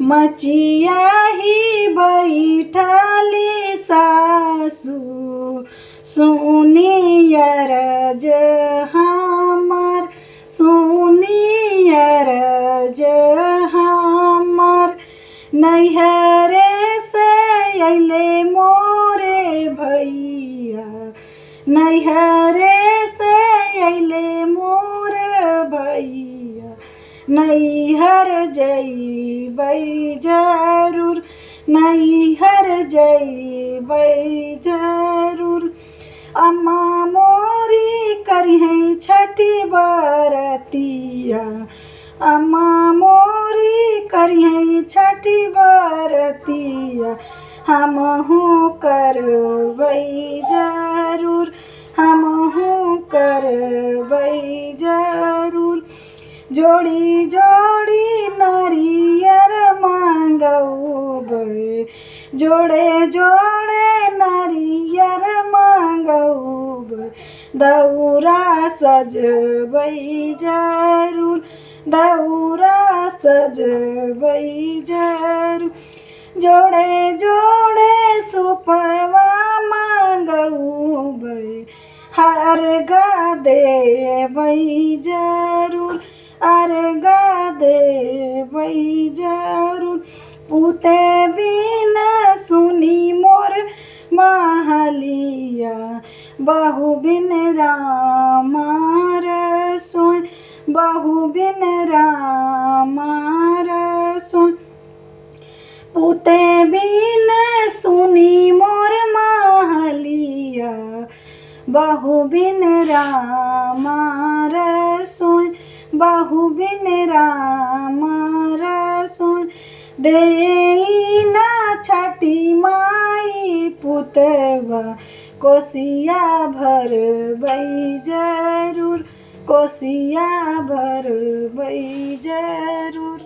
मचिया ही बैठली सासु सुनी अरज हमार, सुनी अरज हमार। नैहरे से अइले मोरे भैया, नैहरे से अइले मोर भैया। नैहर जइबै जरूर, नैहर जइबै जरूर। अम्मा मोरी करिहै छठी बरतिया, अम्मा मोरी करिहै छठी बरतिया। हमहू करबै जरूर, हमहू करबै जरूर। जोड़ी जोड़ी नारियर मांगबै, जोड़े जोड़े नारियर मांगबै। दौरा सजबै जरूर, दौरा सजबै जरूर। जोड़े जोड़े सुपवा मांगबै, अर्घा देबै जरूर, अर्घा देबै जरूर। पूते बिना सुनी मोर महलिया, बहु बिन रामा रसोई, बहु बिन रामा रसोई। पूते बिन सुनी मोर महलिया, बहु बिन रामा रसोई, बहु बिन रामा रसोई। देई ना छठी माई पुतवा, कोसिया भरबै जरूर, कोसिया भरबै जरूर।